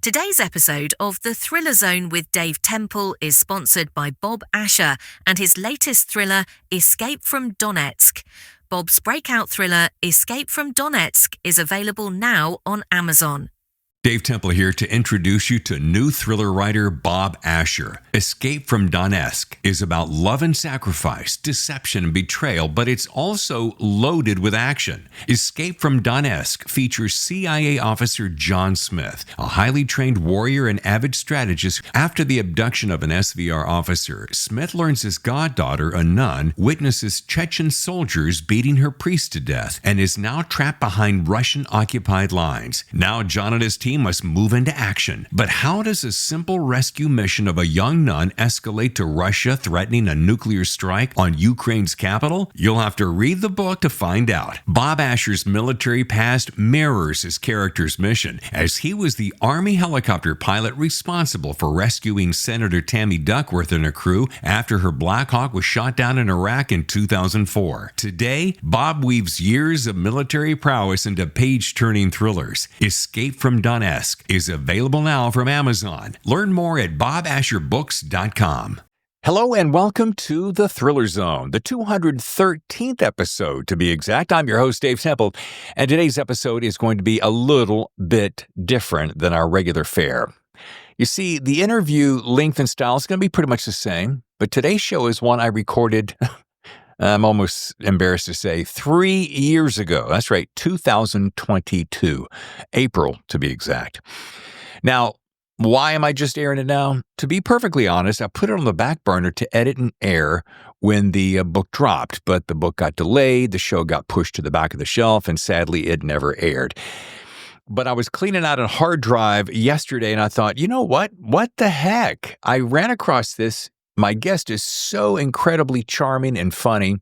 Today's episode of The Thriller Zone with Dave Temple is sponsored by Bob Asher and his latest thriller, Escape from Donetsk. Bob's breakout thriller, Escape from Donetsk, is available now on Amazon. Dave Temple here to introduce you to new thriller writer Bob Asher. Escape from Donetsk is about love and sacrifice, deception and betrayal, but it's also loaded with action. Escape from Donetsk features CIA officer John Smith, a highly trained warrior and avid strategist. After the abduction of an SVR officer, Smith learns his goddaughter, a nun, witnesses Chechen soldiers beating her priest to death and is now trapped behind Russian-occupied lines. Now John and his team must move into action. But how does a simple rescue mission of a young nun escalate to Russia threatening a nuclear strike on Ukraine's capital? You'll have to read the book to find out. Bob Asher's military past mirrors his character's mission, as he was the Army helicopter pilot responsible for rescuing Senator Tammy Duckworth and her crew after her Black Hawk was shot down in Iraq in 2004. Today, Bob weaves years of military prowess into page-turning thrillers. Escape from Donetsk is available now from Amazon. Learn more at bobasherbooks.com. Hello and welcome to The Thriller Zone, the 213th episode to be exact. I'm your host, Dave Temple, and today's episode is going to be a little bit different than our regular fare. You see, the interview length and style is going to be pretty much the same, but today's show is one I recorded I'm almost embarrassed to say 3 years ago. That's right, 2022, April to be exact. Now, why am I just airing it now? To be perfectly honest, I put it on the back burner to edit and air when the book dropped, but the book got delayed, the show got pushed to the back of the shelf, and sadly, it never aired. But I was cleaning out a hard drive yesterday, and I thought, you know what? What the heck? I ran across this. My guest is so incredibly charming and funny.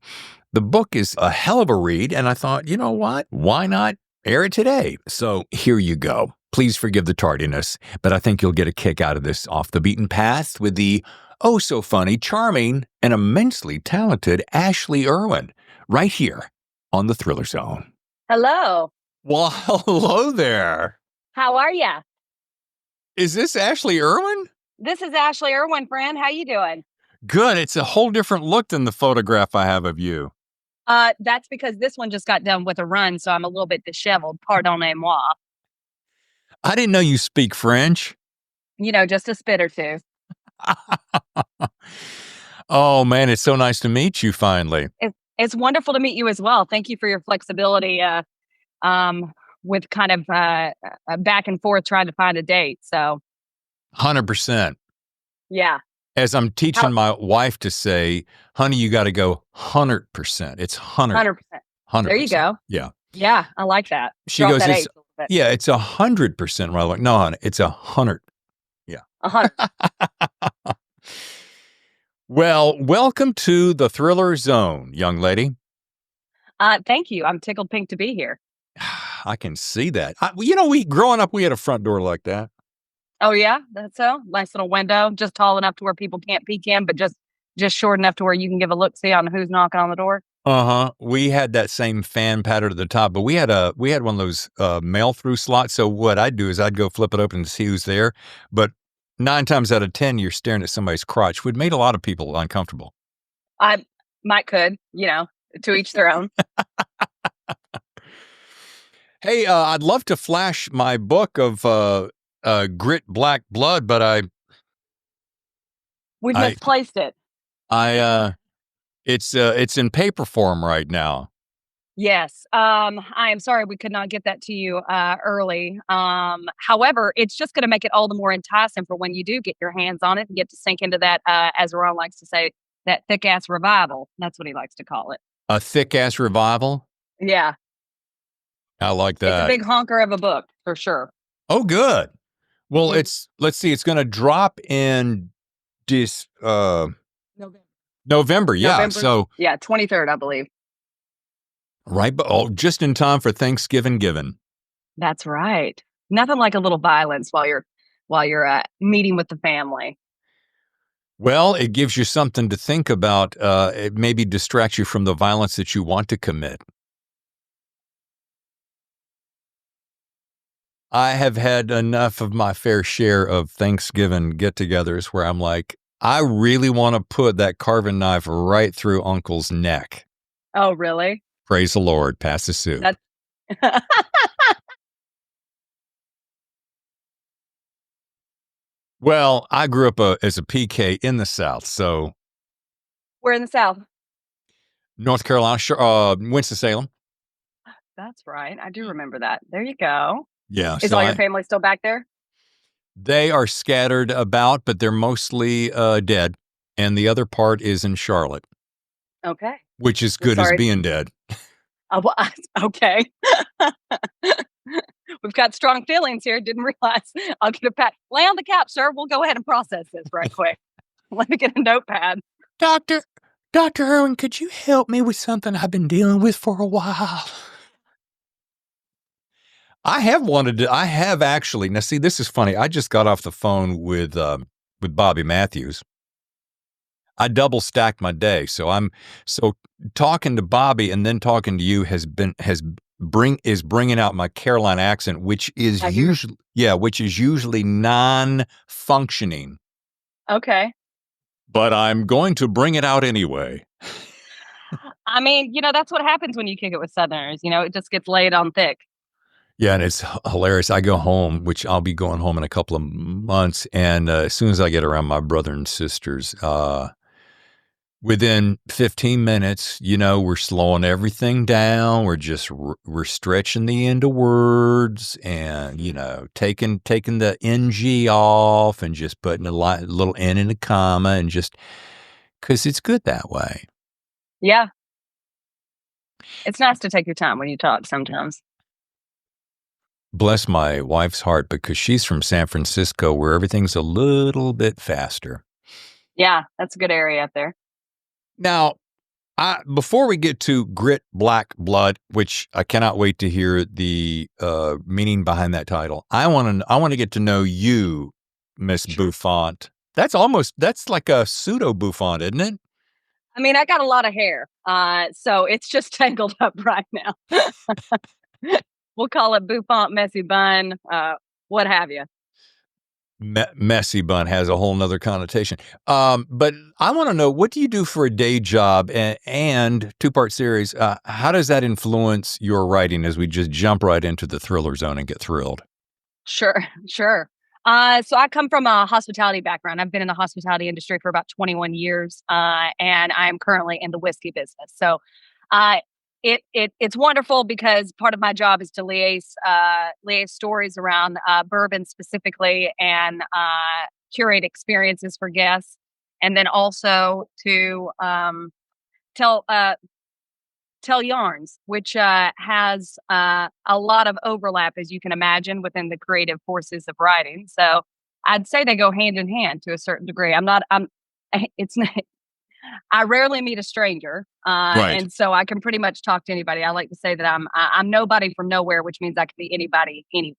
The book is a hell of a read, and I thought, you know what? Why not air it today? So here you go. Please forgive the tardiness, but I think you'll get a kick out of this off the beaten path with the oh-so-funny, charming, and immensely talented Ashley Erwin right here on The Thriller Zone. Hello. Well, hello there. How are ya? Is this Ashley Erwin? This is Ashley Erwin, friend. How you doing? Good. It's a whole different look than the photograph I have of you. That's because this one just got done with a run, so I'm a little bit disheveled. Pardonnez-moi. I didn't know you speak French. You know, just a spit or two. Oh, man, it's so nice to meet you finally. It's wonderful to meet you as well. Thank you for your flexibility with kind of back and forth trying to find a date. So 100%. Yeah. As I'm teaching my wife to say, honey, you got to go 100%. It's 100%. 100%. There you go. Yeah. Yeah, I like that. She goes, it's 100%. Right? I'm like, no, honey, it's 100. Yeah. 100. Well, welcome to The Thriller Zone, young lady. Thank you. I'm tickled pink to be here. I can see that. Growing up, we had a front door like that. Oh, yeah? That's so? Nice little window, just tall enough to where people can't peek in, but just short enough to where you can give a look-see on who's knocking on the door? Uh-huh. We had that same fan pattern at the top, but we had one of those mail-through slots, so what I'd do is I'd go flip it open to see who's there, but 9 times out of 10, you're staring at somebody's crotch, which made a lot of people uncomfortable. I could, to each their own. Hey, I'd love to flash my book of Grit Black Blood, but We've misplaced it. It's in paper form right now. Yes. I am sorry we could not get that to you early. However, it's just going to make it all the more enticing for when you do get your hands on it and get to sink into that, as Ron likes to say, that thick-ass revival. That's what he likes to call it. A thick-ass revival? Yeah. I like that. It's a big honker of a book, for sure. Oh, good. Well, let's see, it's going to drop in November. Yeah. November? So, yeah, 23rd, I believe. Right. But just in time for Thanksgiving given. That's right. Nothing like a little violence while you're meeting with the family. Well, it gives you something to think about. It maybe distracts you from the violence that you want to commit. I have had enough of my fair share of Thanksgiving get-togethers where I'm like, I really want to put that carving knife right through Uncle's neck. Oh, really? Praise the Lord. Pass the soup. That's Well, I grew up as a PK in the South, so We're in the South. North Carolina, Winston-Salem. That's right. I do remember that. There you go. Yeah, Is so all your family still back there? they are scattered about, but they're mostly dead, and the other part is in Charlotte, Okay. which is Well, good as sorry. being dead. Well, okay. We've got strong feelings here. Didn't realize. I'll get a pat. Lay on the cap, sir. We'll go ahead and process this right quick. Let me get a notepad. Doctor Erwin, could you help me with something I've been dealing with for a while? I have actually. Now, see, this is funny. I just got off the phone with Bobby Matthews. I double stacked my day, so talking to Bobby and then talking to you is bringing out my Carolina accent, which is usually non-functioning. Okay. But I'm going to bring it out anyway. I mean, that's what happens when you kick it with Southerners. It just gets laid on thick. Yeah, and it's hilarious. I go home, which I'll be going home in a couple of months, and as soon as I get around my brother and sisters, within 15 minutes, we're slowing everything down. We're stretching the end of words, and taking the ng off, and just putting a little n in a comma, and just because it's good that way. Yeah. It's nice to take your time when you talk sometimes. Bless my wife's heart, because she's from San Francisco, where everything's a little bit faster. Yeah, that's a good area up there. Now, before we get to Grit Black Blood, which I cannot wait to hear the meaning behind that title, I want to get to know you, Miss Buffont. That's like a pseudo Buffont, isn't it? I mean, I got a lot of hair, so it's just tangled up right now. We'll call it Buffont, messy bun, what have you. Messy bun has a whole nother connotation. But I want to know, what do you do for a day job? And two-part series, how does that influence your writing as we just jump right into the thriller zone and get thrilled? Sure. So I come from a hospitality background. I've been in the hospitality industry for about 21 years, and I'm currently in the whiskey business. So it's wonderful because part of my job is to liaise stories around bourbon specifically, and curate experiences for guests, and then also to tell yarns, which has a lot of overlap, as you can imagine, within the creative forces of writing. So I'd say they go hand in hand to a certain degree. It's not, I rarely meet a stranger. Right. And so I can pretty much talk to anybody. I like to say that I'm nobody from nowhere, which means I can be anybody, anywhere.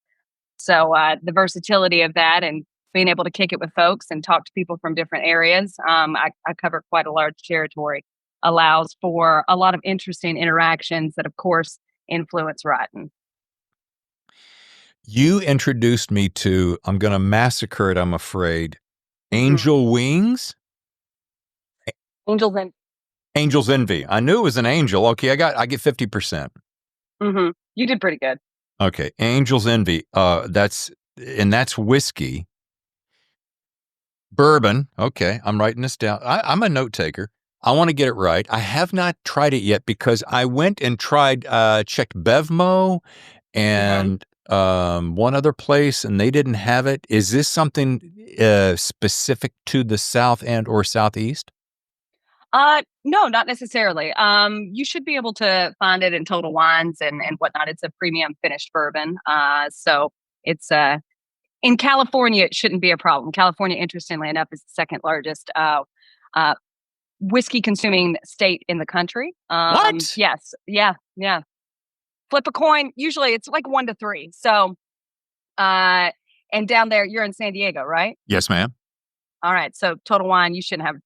So the versatility of that, and being able to kick it with folks and talk to people from different areas. I cover quite a large territory, allows for a lot of interesting interactions that, of course, influence writing. You introduced me to, I'm going to massacre it, I'm afraid, Mm-hmm. Angel Wings? Angels and Angel's Envy. I knew it was an angel. Okay, I get 50%. You did pretty good. Okay, Angel's Envy. That's whiskey. Bourbon. Okay, I'm writing this down. I'm a note taker. I want to get it right. I have not tried it yet because I went and checked Bevmo and one other place, and they didn't have it. Is this something specific to the South and or Southeast? No, not necessarily. You should be able to find it in Total Wines and whatnot. It's a premium finished bourbon. So it's in California, it shouldn't be a problem. California, interestingly enough, is the second largest whiskey consuming state in the country. What? Yes. Yeah. Flip a coin. Usually it's like 1 to 3. So, and down there, you're in San Diego, right? Yes, ma'am. All right. So Total Wine, you shouldn't have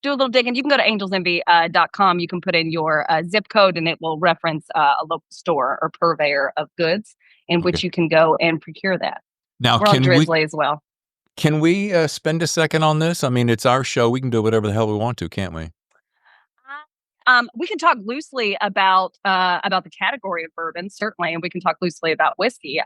do a little digging. You can go to angelsenvy.com. You can put in your zip code, and it will reference a local store or purveyor of goods in which you can go and procure that. Now, We're on Drizzly as well. Can we spend a second on this? I mean, it's our show. We can do whatever the hell we want to, can't we? We can talk loosely about the category of bourbon, certainly, and we can talk loosely about whiskey.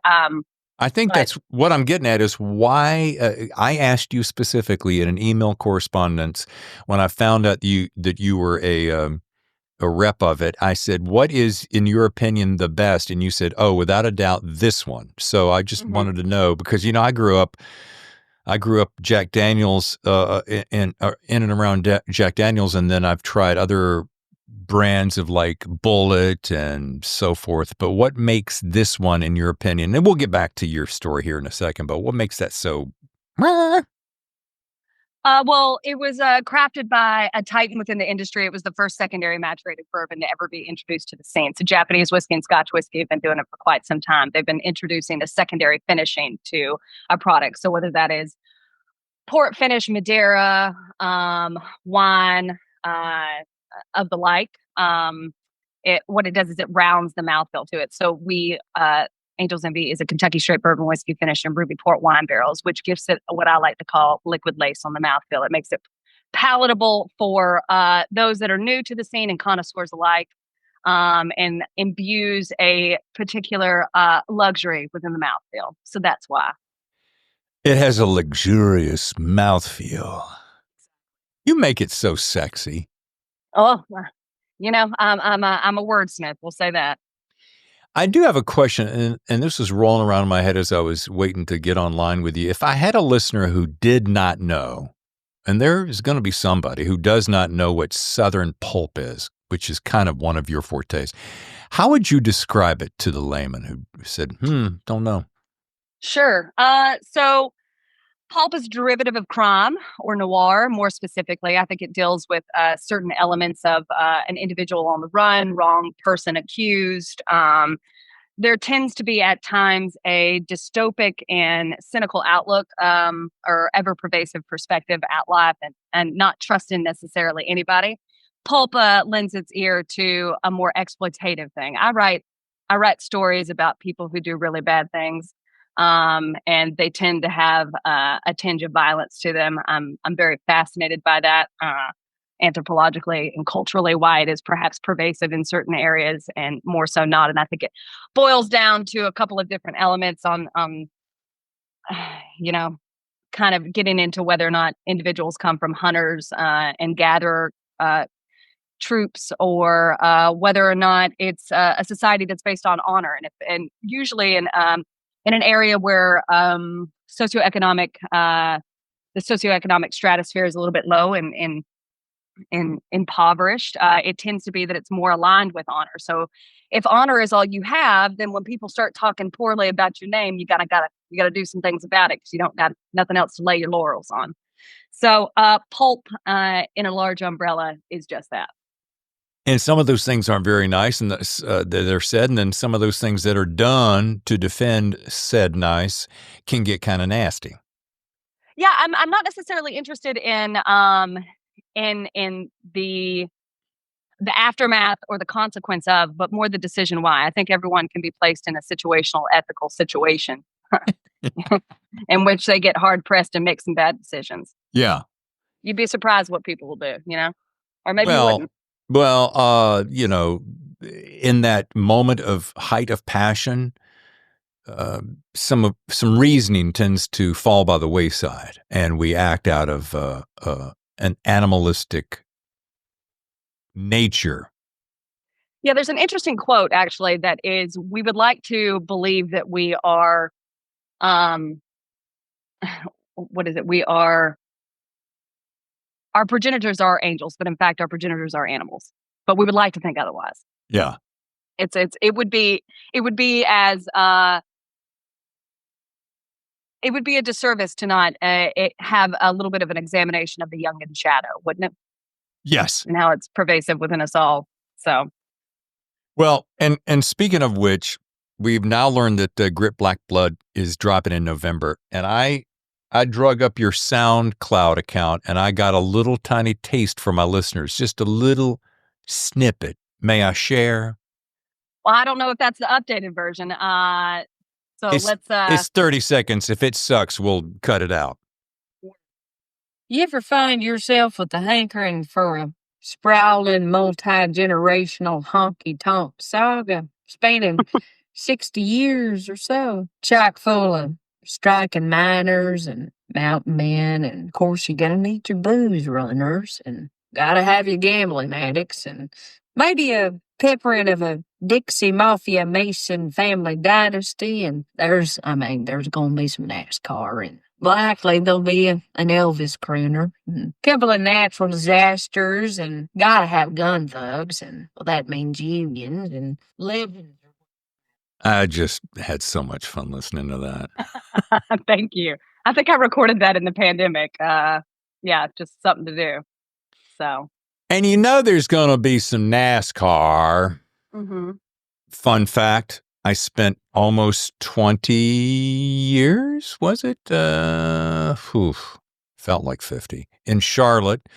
I think that's what I'm getting at is why I asked you specifically in an email correspondence when I found out that you were a rep of it. I said, "What is, in your opinion, the best?" And you said, "Oh, without a doubt, this one." So I just wanted to know because I grew up Jack Daniels in and around Jack Daniels, and then I've tried other brands of like Bullet and so forth. But what makes this one, in your opinion, and we'll get back to your story here in a second, but what makes that so? Well, it was crafted by a titan within the industry. It was the first secondary maturated bourbon to ever be introduced to the scene. So Japanese whiskey and Scotch whiskey have been doing it for quite some time. They've been introducing a secondary finishing to a product. So whether that is port finish, Madeira, wine, of the like, what it does is it rounds the mouthfeel to it. So Angel's Envy is a Kentucky straight bourbon whiskey finished in ruby port wine barrels, which gives it what I like to call liquid lace on the mouthfeel. It makes it palatable for those that are new to the scene and connoisseurs alike, and imbues a particular luxury within the mouthfeel. So that's why. It has a luxurious mouthfeel. You make it so sexy. Oh, I'm a wordsmith. We'll say that. I do have a question, and this was rolling around in my head as I was waiting to get online with you. If I had a listener who did not know, and there is going to be somebody who does not know what Southern pulp is, which is kind of one of your fortes, how would you describe it to the layman who said, don't know? Sure. So pulp is a derivative of crime or noir, more specifically. I think it deals with certain elements of an individual on the run, wrong person accused. There tends to be at times a dystopic and cynical outlook or ever pervasive perspective at life and not trusting necessarily anybody. Pulp lends its ear to a more exploitative thing. I write stories about people who do really bad things. And they tend to have a tinge of violence to them. I'm very fascinated by that, anthropologically and culturally, why it is perhaps pervasive in certain areas and more so not. And I think it boils down to a couple of different elements on, kind of getting into whether or not individuals come from hunters and gatherer troops, or whether or not it's a society that's based on honor, and usually in an area where the socioeconomic stratosphere is a little bit low and impoverished, it tends to be that it's more aligned with honor. So if honor is all you have, then when people start talking poorly about your name, you gotta do some things about it because you don't got nothing else to lay your laurels on. So pulp in a large umbrella is just that. And some of those things aren't very nice, and they're said, and then some of those things that are done to defend said nice can get kind of nasty. Yeah, I'm not necessarily interested in the aftermath or the consequence of, but more the decision why. I think everyone can be placed in a situational, ethical situation in which they get hard pressed to make some bad decisions. Yeah, you'd be surprised what people will do, or maybe you wouldn't. Well, in that moment of height of passion, some reasoning tends to fall by the wayside, and we act out of an animalistic nature. Yeah, there's an interesting quote actually that is, "We would like to believe that we are, what is it? Our progenitors are angels, but in fact, our progenitors are animals. But we would like to think otherwise." Yeah, it would be as it would be a disservice to not have a little bit of an examination of the young in shadow, wouldn't it? yes, And how it's pervasive within us all. So, well, and speaking of which, we've now learned that Grit Black Blood is dropping in November, and I I drug up your SoundCloud account, and I got a little tiny taste for my listeners, just a little snippet. May I share? Well, I don't know if that's the updated version. So It's let's 30 seconds. If it sucks, we'll cut it out. You ever find yourself with a hankering for a sprawling, multi-generational honky-tonk saga spanning 60 years or so, chock full of striking miners and mountain men, and of course you gotta need your booze runners, and gotta have your gambling addicts, and maybe a peppering of a Dixie Mafia Mason family dynasty, and there's gonna be some NASCAR, and likely there'll be an Elvis crooner, and a couple of natural disasters, and gotta have gun thugs, and well, that means unions and living. I just had so much fun listening to that. Thank you. I think I recorded that in the pandemic. Yeah, just something to do. So. And you know there's going to be some NASCAR. Mm-hmm. Fun fact, I spent almost 20 years, was it? Felt like 50, in Charlotte,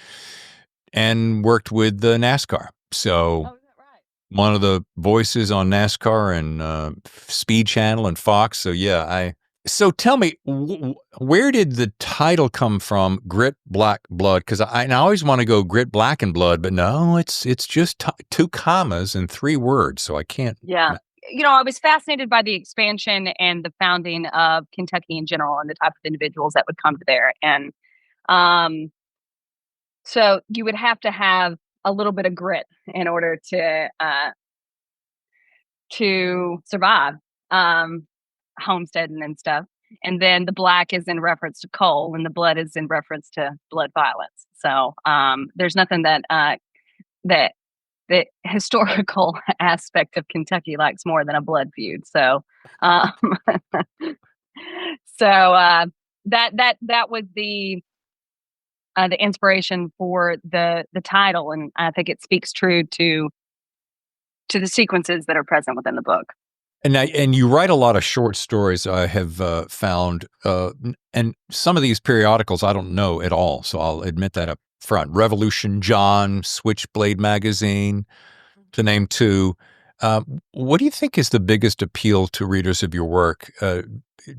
and worked with the NASCAR. So Oh, is that right? one of the voices on NASCAR and Speed Channel and Fox. So yeah, So tell me, where did the title come from, Grit Black Blood? Because I always want to go Grit Black and Blood, but no, it's just two commas and 3 words, so I can't. Yeah. I was fascinated by the expansion and the founding of Kentucky in general and the type of individuals that would come to there. And so you would have to have a little bit of grit in order to survive homesteading and stuff. And then the black is in reference to coal, and the blood is in reference to blood violence. So there's nothing that the historical aspect of Kentucky likes more than a blood feud. So that was the inspiration for the title, and I think it speaks true to the sequences that are present within the book. And you write a lot of short stories, I have found, and some of these periodicals I don't know at all, so I'll admit that up front. Revolution John, Switchblade Magazine, to name 2. What do you think is the biggest appeal to readers of your work,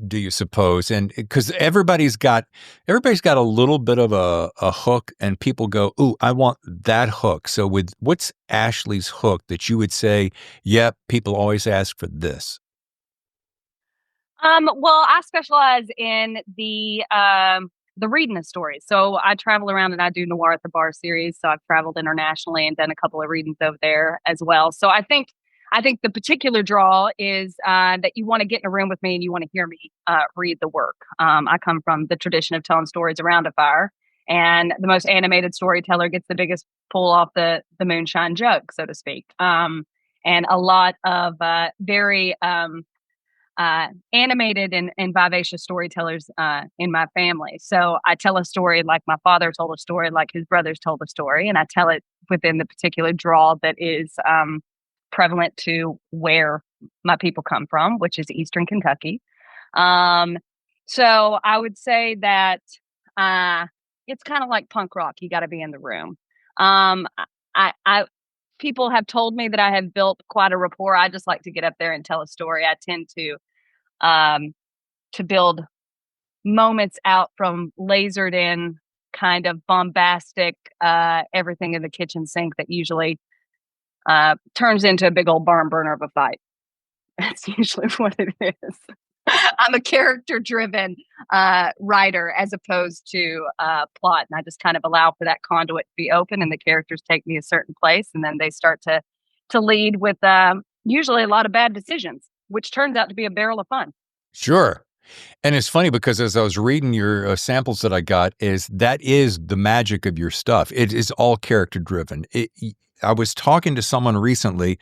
do you suppose? And because everybody's got a little bit of a hook, and people go, ooh, I want that hook. So what's Ashley's hook that you would say, yep, people always ask for this? Well, I specialize in the reading of stories. So I travel around and I do Noir at the Bar series. So I've traveled internationally and done a couple of readings over there as well. So I think the particular draw is that you want to get in a room with me and you want to hear me read the work. I come from the tradition of telling stories around a fire, and the most animated storyteller gets the biggest pull off the moonshine jug, so to speak. And a lot of very animated and vivacious storytellers in my family. So I tell a story like my father told a story, like his brothers told a story, and I tell it within the particular draw that is prevalent to where my people come from, which is Eastern Kentucky. So I would say that it's kind of like punk rock. You got to be in the room. People have told me that I have built quite a rapport. I just like to get up there and tell a story. I tend to build moments out from lasered in kind of bombastic everything in the kitchen sink that usually turns into a big old barn burner of a fight. That's usually what it is. I'm a character-driven writer as opposed to plot, and I just kind of allow for that conduit to be open, and the characters take me a certain place, and then they start to lead with usually a lot of bad decisions, which turns out to be a barrel of fun. Sure. And it's funny because as I was reading your samples that I got, that is the magic of your stuff. It is all character-driven. I was talking to someone recently,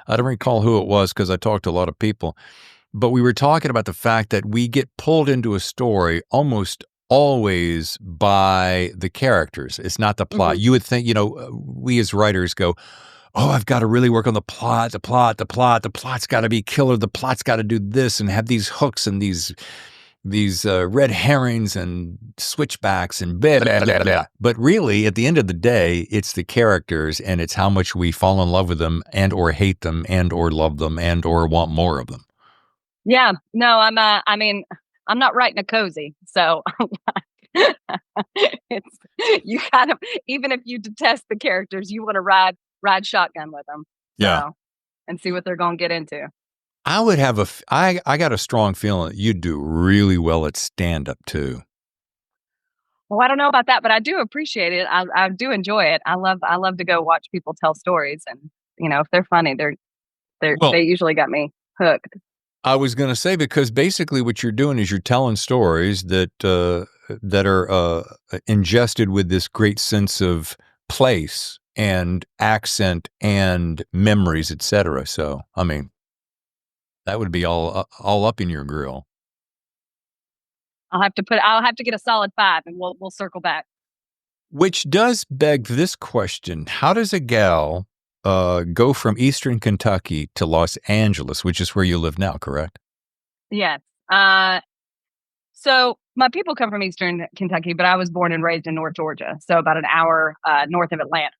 I don't recall who it was because I talked to a lot of people, but we were talking about the fact that we get pulled into a story almost always by the characters. It's not the plot. Mm-hmm. You would think, we as writers go, oh, I've got to really work on the plot. The plot's got to be killer. The plot's got to do this and have these hooks and these red herrings and switchbacks and blah, blah, blah, blah. But really, at the end of the day, it's the characters, and it's how much we fall in love with them and or hate them and or love them and or want more of them. Yeah, no, I mean, I'm not writing a cozy, so it's you kind of, even if you detest the characters, you want to ride shotgun with them, Yeah. so, and see what they're going to get into. I would have I got a strong feeling that you'd do really well at stand-up too. Well, I don't know about that, but I do appreciate it. I do enjoy it. I love to go watch people tell stories, and if they're funny, Well, they usually got me hooked. I was going to say, because basically what you're doing is you're telling stories that are ingested with this great sense of place and accent and memories, etc. So, I mean, that would be all up in your grill. I'll have to get a solid 5, and we'll circle back. Which does beg this question: how does a gal go from Eastern Kentucky to Los Angeles, which is where you live now, correct? Yes. So my people come from Eastern Kentucky, but I was born and raised in North Georgia, so about an hour north of Atlanta.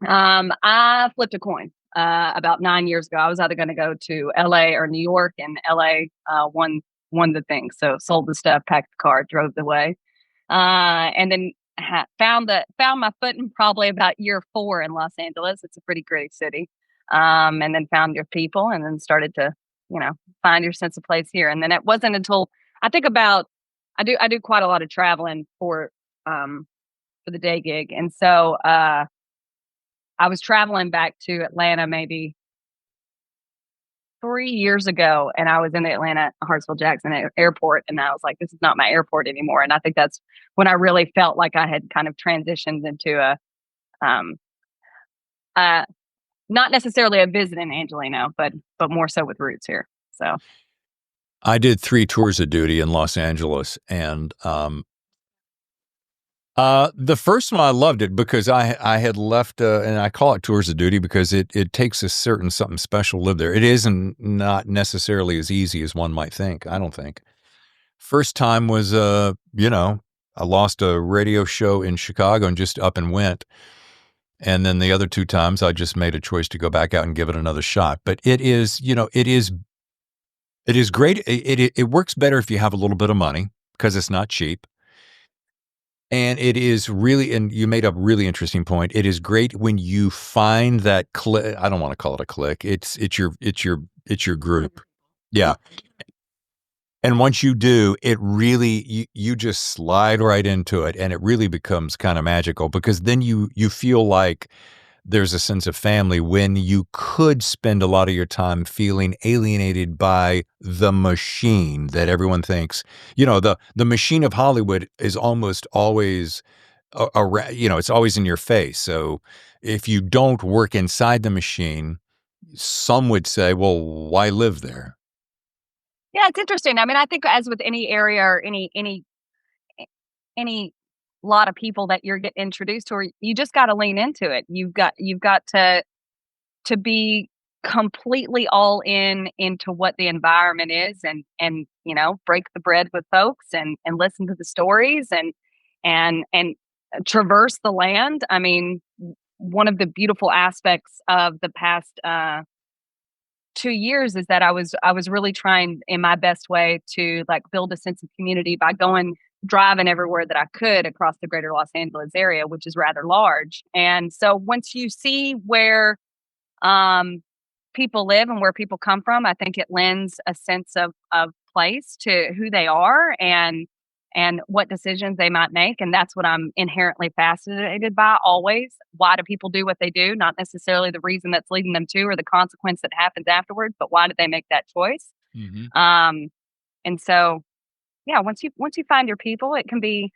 I flipped a coin about 9 years ago. I was either going to go to LA or New York, and LA won the thing. So sold the stuff, packed the car, drove the way, and then found my footing probably about year 4 in Los Angeles. It's a pretty great city, and then found your people, and then started to find your sense of place here. And then it wasn't until I think about I do quite a lot of traveling for the day gig, and so I was traveling back to Atlanta maybe 3 years ago, and I was in the Atlanta Hartsfield-Jackson airport, and I was like, this is not my airport anymore. And I think that's when I really felt like I had kind of transitioned into not necessarily a visiting Angelino, but more so with roots here. So I did 3 tours of duty in Los Angeles, and the first one I loved it because I had left, and I call it tours of duty because it takes a certain something special to live there. It isn't not necessarily as easy as one might think. I don't think. First time was, I lost a radio show in Chicago and just up and went. And then the other 2 times I just made a choice to go back out and give it another shot. But it is great. It works better if you have a little bit of money because it's not cheap. And it is really, and you made a really interesting point. It is great when you find that click. I don't want to call it a click. It's your group. Yeah. And once you do, it really, you just slide right into it, and it really becomes kind of magical because then you feel like there's a sense of family when you could spend a lot of your time feeling alienated by the machine that everyone thinks, the machine of Hollywood is almost always, it's always in your face. So if you don't work inside the machine, some would say, well, why live there? yeah, it's interesting. I mean, I think as with any area or any lot of people that you're getting introduced to, you just got to lean into it. You've got to be completely all into what the environment is, and break the bread with folks, and listen to the stories, and traverse the land. I mean, one of the beautiful aspects of the past 2 years is that I was really trying in my best way to build a sense of community by driving everywhere that I could across the greater Los Angeles area, which is rather large. And so once you see where people live and where people come from, I think it lends a sense of place to who they are and what decisions they might make. And that's what I'm inherently fascinated by always. Why do people do what they do? Not necessarily the reason that's leading them to or the consequence that happens afterwards, but why did they make that choice? Mm-hmm. And so, yeah, once you find your people, it can be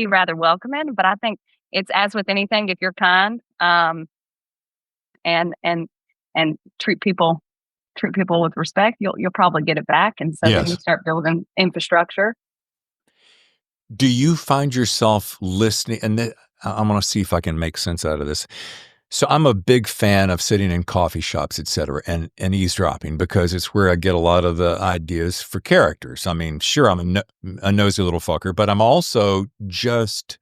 rather welcoming. But I think it's as with anything, if you're kind, and treat people with respect, you'll probably get it back. And so then you start building infrastructure. Do you find yourself listening? And I'm going to see if I can make sense out of this. So I'm a big fan of sitting in coffee shops, et cetera, and eavesdropping because it's where I get a lot of the ideas for characters. I mean, sure, I'm a nosy little fucker, but I'm also just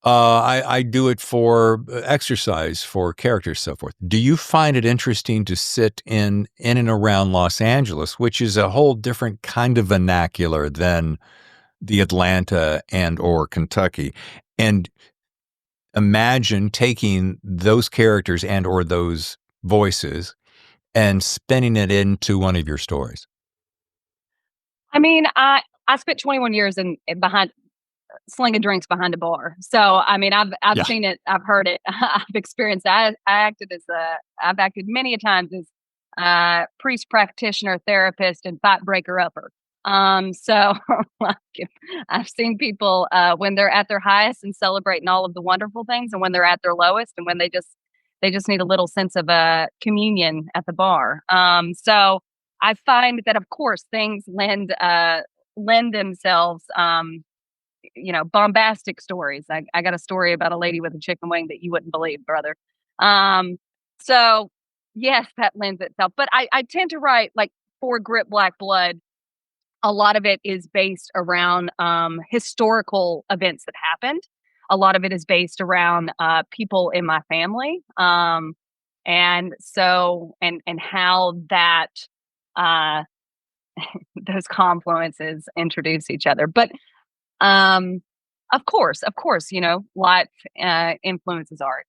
I do it for exercise, for characters, so forth. Do you find it interesting to sit in and around Los Angeles, which is a whole different kind of vernacular than the Atlanta and or Kentucky, and imagine taking those characters and or those voices and spinning it into one of your stories? I mean, I spent 21 years behind slinging drinks behind a bar. So, I mean, I've Yeah. seen it, I've heard it, I've experienced it. I've acted many a times as priest, practitioner, therapist, and fight breaker upper. So like, I've seen people when they're at their highest and celebrating all of the wonderful things, and when they're at their lowest, and when they just need a little sense of communion at the bar. So I find that, of course, things lend themselves. Bombastic stories. I got a story about a lady with a chicken wing that you wouldn't believe, brother. So yes, that lends itself. But I tend to write like for Grit Black Blood. A lot of it is based around historical events that happened. A lot of it is based around people in my family. And how that uh, those confluences introduce each other. But of course, life influences art.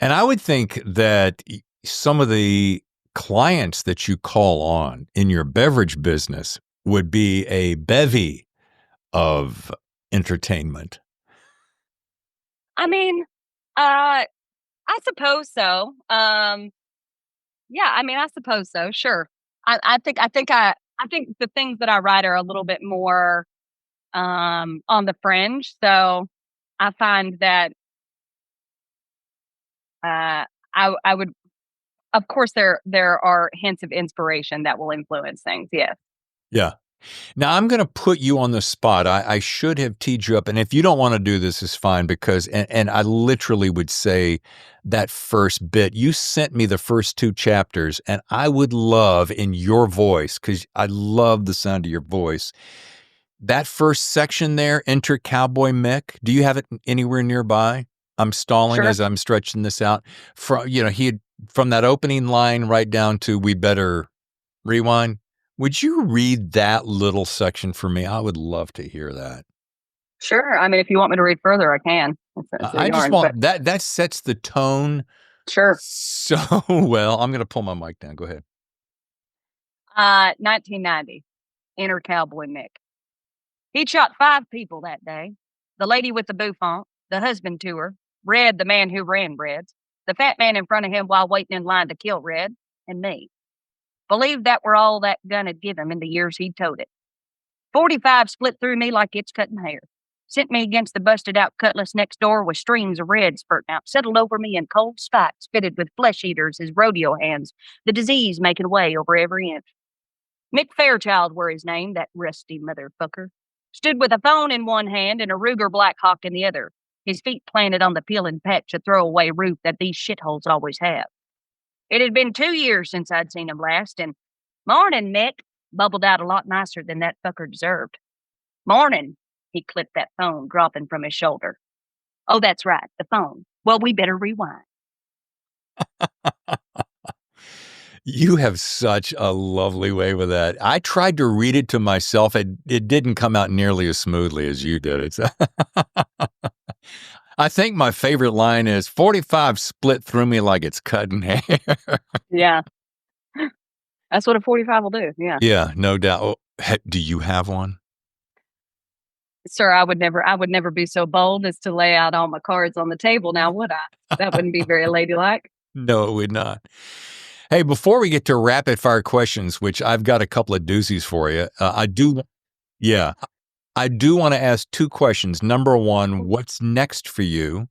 And I would think that some of the clients that you call on in your beverage business would be a bevy of entertainment. I mean, I suppose so. Yeah, I mean, I suppose so. Sure. I think the things that I write are a little bit more on the fringe. So I find that I would, of course, there are hints of inspiration that will influence things. Yes. Yeah. Now I'm going to put you on the spot. I should have teed you up. And if you don't want to do this, is fine because, and I literally would say that first bit, you sent me the first 2 chapters and I would love in your voice, because I love the sound of your voice. That first section there, Enter Cowboy Mick, do you have it anywhere nearby? I'm stalling Sure. as I'm stretching this out. From that opening line right down to we better rewind. Would you read that little section for me? I would love to hear that. Sure. I mean, if you want me to read further, I can. I just want that sets the tone Sure. so well. I'm going to pull my mic down. Go ahead. 1990. Enter Cowboy Mick. He'd shot 5 people that day. The lady with the bouffant, the husband to her, Red, the man who ran Red's, the fat man in front of him while waiting in line to kill Red, and me. Believed that were all that gun had give him in the years he'd towed it. 45 split through me like it's cutting hair. Sent me against the busted out cutlass next door with streams of red spurting out, settled over me in cold spikes fitted with flesh eaters his rodeo hands, the disease making way over every inch. Mick Fairchild were his name, that rusty motherfucker. Stood with a phone in one hand and a Ruger Blackhawk in the other, his feet planted on the peeling patch of throwaway roof that these shitholes always have. It had been 2 years since I'd seen him last, and "Morning, Mick," bubbled out a lot nicer than that fucker deserved. "Morning," he clipped that phone, dropping from his shoulder. "Oh, that's right, the phone. Well, we better rewind." You have such a lovely way with that. I tried to read it to myself. It didn't come out nearly as smoothly as you did. It's I think my favorite line is 45 split through me like it's cutting hair. Yeah. That's what a 45 will do. Yeah. Yeah, no doubt. Oh, do you have one? Sir, I would never be so bold as to lay out all my cards on the table now, would I? That wouldn't be very ladylike. No, it would not. Hey, before we get to rapid fire questions, which I've got a couple of doozies for you, I do want to ask 2 questions. Number 1, what's next for you?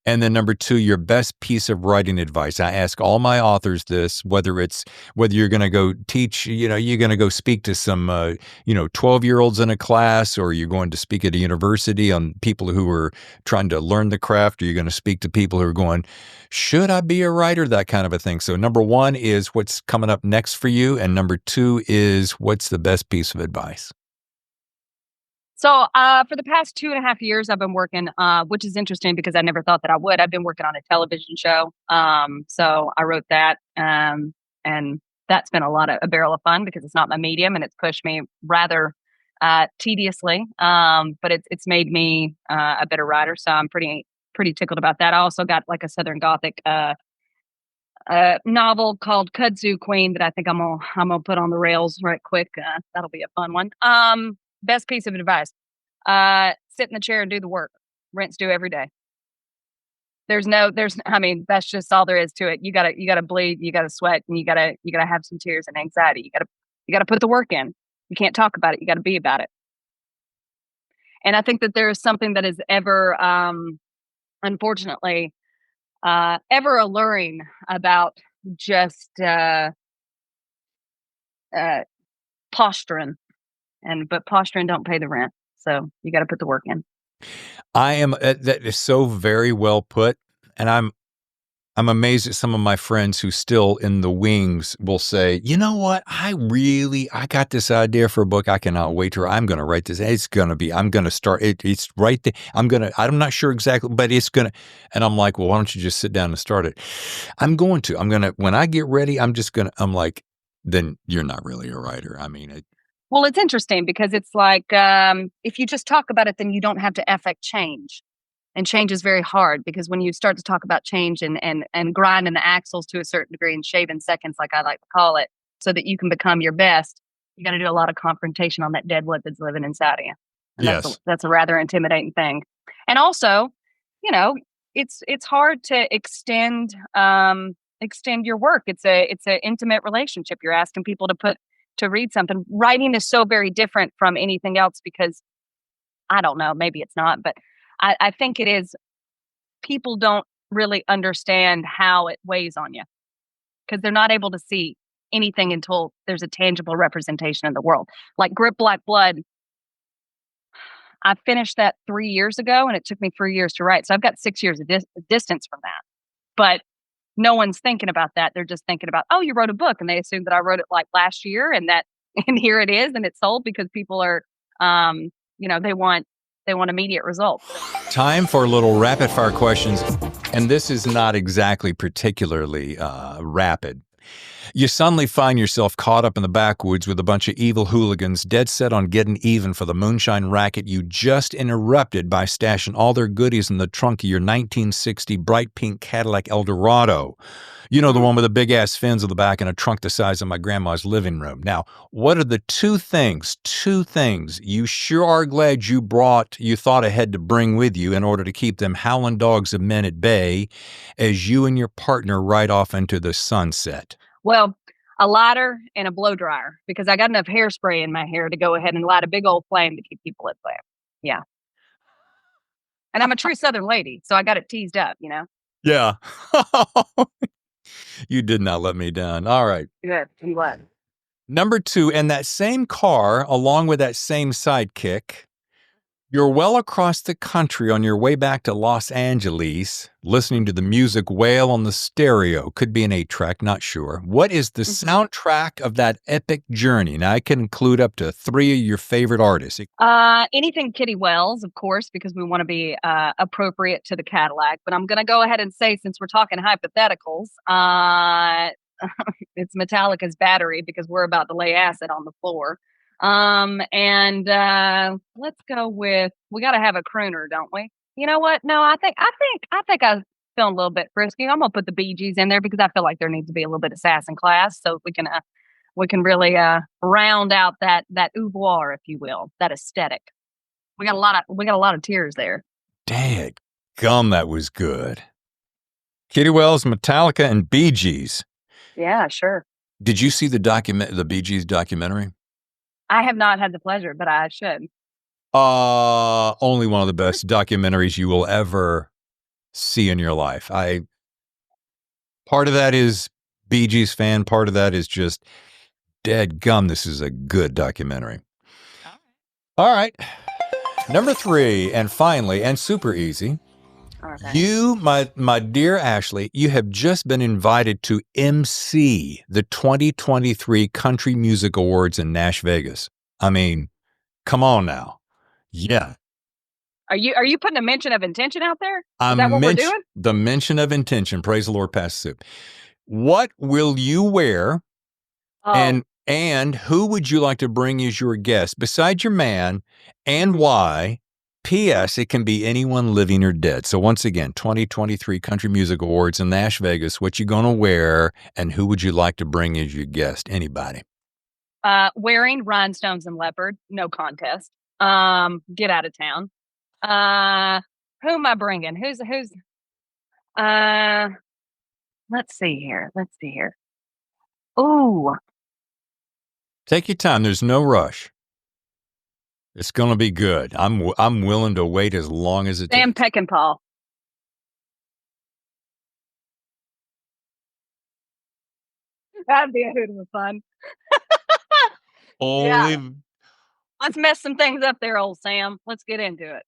And then number 2, your best piece of writing advice. I ask all my authors this, whether you're going to go teach, you're going to go speak to some, 12-year-olds in a class, or you're going to speak at a university on people who are trying to learn the craft, or you're going to speak to people who are going, should I be a writer? That kind of a thing. So number 1 is what's coming up next for you. And number 2 is what's the best piece of advice? So for the past 2.5 years, I've been working, which is interesting because I never thought that I would. I've been working on a television show. So I wrote that, and that's been a barrel of fun because it's not my medium and it's pushed me rather tediously. But it's made me a better writer. So I'm pretty tickled about that. I also got like a Southern Gothic novel called Kudzu Queen that I think I'm gonna put on the rails right quick. That'll be a fun one. Best piece of advice: sit in the chair and do the work. Rinse, do every day. I mean, that's just all there is to it. You gotta bleed, you gotta sweat, and you gotta have some tears and anxiety. You gotta put the work in. You can't talk about it. You gotta be about it. And I think that there is something that is ever, unfortunately, ever alluring about just posturing. But posturing don't pay the rent. So you got to put the work in. That is so very well put. And I'm amazed at some of my friends who still in the wings will say, you know what? I got this idea for a book. I cannot wait I'm going to write this. I'm going to start it. It's right there. I'm not sure exactly, but it's going to, and I'm like, well, why don't you just sit down and start it? When I get ready, I'm like, then you're not really a writer. I mean, well, it's interesting because it's like, if you just talk about it, then you don't have to affect change. And change is very hard because when you start to talk about change and grinding the axles to a certain degree and shaving seconds, like I like to call it, so that you can become your best, you got to do a lot of confrontation on that dead wood that's living inside of you. And yes. That's a rather intimidating thing. And also, it's hard to extend your work. It's an intimate relationship. You're asking people to read something. Writing is so very different from anything else because I don't know, maybe it's not, but I think it is. People don't really understand how it weighs on you because they're not able to see anything until there's a tangible representation in the world. Like Grip Black Blood, I finished that 3 years ago and it took me 3 years to write. So I've got 6 years of distance from that. But no one's thinking about that. They're just thinking about, oh, you wrote a book, and they assume that I wrote it like last year, and here it is, and it's sold because people are, they want immediate results. Time for a little rapid fire questions, and this is not exactly particularly rapid. You suddenly find yourself caught up in the backwoods with a bunch of evil hooligans dead set on getting even for the moonshine racket you just interrupted by stashing all their goodies in the trunk of your 1960 bright pink Cadillac Eldorado. You know, the one with the big-ass fins on the back and a trunk the size of my grandma's living room. Now, what are the two things you sure are glad you thought ahead to bring with you in order to keep them howling dogs of men at bay as you and your partner ride off into the sunset? Well, a lighter and a blow dryer because I got enough hairspray in my hair to go ahead and light a big old flame to keep people at bay. Yeah. And I'm a true Southern lady, so I got it teased up, Yeah. You did not let me down. All right. Good. I'm glad. Number 2, in that same car, along with that same sidekick, you're well across the country on your way back to Los Angeles, listening to the music wail on the stereo. Could be an 8-track, not sure. What is the soundtrack of that epic journey? Now, I can include up to 3 of your favorite artists. Anything Kitty Wells, of course, because we want to be appropriate to the Cadillac. But I'm going to go ahead and say, since we're talking hypotheticals, it's Metallica's Battery because we're about to lay acid on the floor. And let's go with, we got to have a crooner, don't we? You know what? No, I think I'm feeling a little bit frisky. I'm gonna put the Bee Gees in there because I feel like there needs to be a little bit of sass and class, so we can really round out that oeuvre, if you will, that aesthetic. We got a lot of tears there. Dang gum, that was good. Kitty Wells, Metallica, and Bee Gees. Yeah, sure. Did you see the Bee Gees documentary? I have not had the pleasure, but I should. Only one of the best documentaries you will ever see in your life. Part of that is Bee Gees fan. Part of that is just dead gum. This is a good documentary. All right. Number 3, and finally, and super easy. Okay. You, my dear Ashley, you have just been invited to MC the 2023 Country Music Awards in Nash Vegas. I mean, come on now. Yeah. Are you putting a mention of intention out there? Is that what we're doing? The mention of intention. Praise the Lord, pass the soup. What will you wear? Oh, And who would you like to bring as your guest besides your man, and why? P.S. It can be anyone living or dead. So once again, 2023 Country Music Awards in Nash Vegas. What you gonna wear, and who would you like to bring as your guest? Anybody? wearing rhinestones and leopard, no contest. Get out of town. Who am I bringing? Who's? Let's see here. Ooh, Take your time. There's no rush. It's gonna be good. I'm willing to wait as long as it takes. Sam Peckinpah. That'd be a hoot of a fun. Yeah. Let's mess some things up there, old Sam. Let's get into it.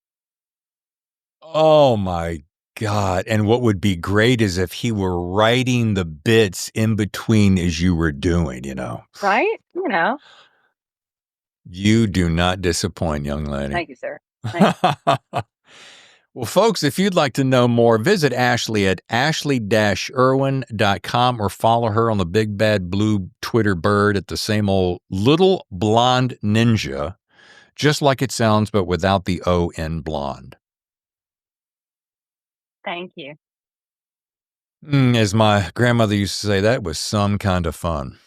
Oh my God. And what would be great is if he were writing the bits in between as you were doing, Right? You do not disappoint, young lady. Thank you, sir. Well, folks, if you'd like to know more, visit Ashley at ashley-erwin.com or follow her on the big bad blue Twitter bird at the same old little blonde ninja, just like it sounds, but without the O in blonde. Thank you. As my grandmother used to say, that was some kind of fun.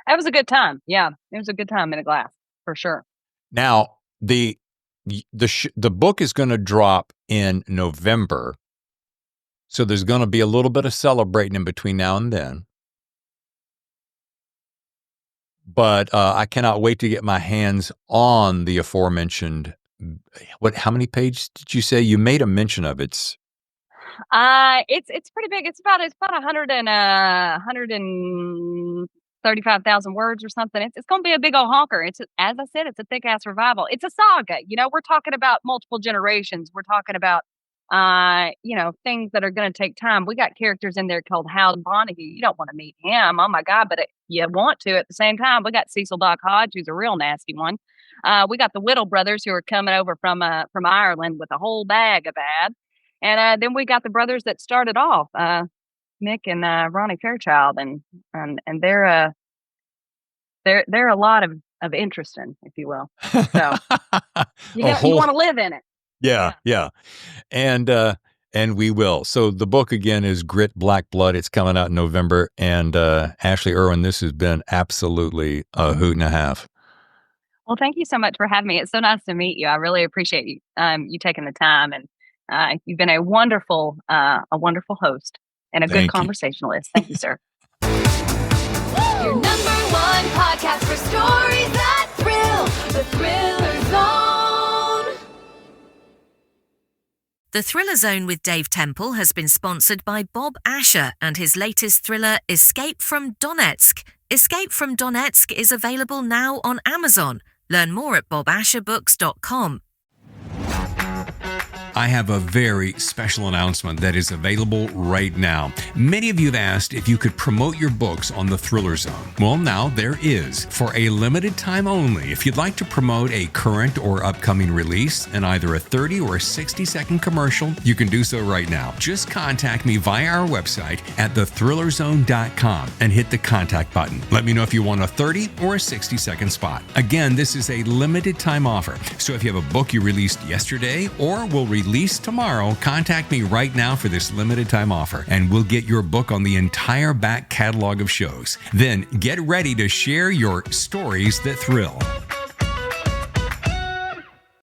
That was a good time. Yeah, it was a good time in a glass, for sure. Now, the book is going to drop in November, so there's going to be a little bit of celebrating in between now and then. But I cannot wait to get my hands on the aforementioned. How many pages did you say you made a mention of? It's pretty big. It's about 135,000 words or something. It's going to be a big old honker. As I said, it's a thick ass revival. It's a saga. We're talking about multiple generations. We're talking about things that are going to take time. We got characters in there called Hal Bonahue. You don't want to meet him. Oh my God, but you want to at the same time. We got Cecil Doc Hodge, who's a real nasty one. We got the Whittle brothers who are coming over from Ireland with a whole bag of bad. And then we got the brothers that started off, Mick and Ronnie Fairchild, and they're a lot of interesting, if you will. So you want to live in it. Yeah. And we will. So the book again is Grit Black Blood. It's coming out in November. And Ashley Erwin, this has been absolutely a hoot and a half. Well, thank you so much for having me. It's so nice to meet you. I really appreciate you taking the time, and you've been a wonderful host and a good conversationalist. Thank you, sir. Your number one podcast for stories that thrill, the Thriller Zone. The Thriller Zone with Dave Temple has been sponsored by Bob Asher and his latest thriller, Escape from Donetsk. Escape from Donetsk is available now on Amazon. Learn more at bobasherbooks.com. I have a very special announcement that is available right now. Many of you have asked if you could promote your books on the Thriller Zone. Well, now there is. For a limited time only, if you'd like to promote a current or upcoming release in either a 30 or a 60-second commercial, you can do so right now. Just contact me via our website at thethrillerzone.com and hit the contact button. Let me know if you want a 30 or a 60-second spot. Again, this is a limited time offer. So if you have a book you released yesterday or will release tomorrow, contact me right now for this limited time offer, and we'll get your book on the entire back catalog of shows. Then get ready to share your stories that thrill.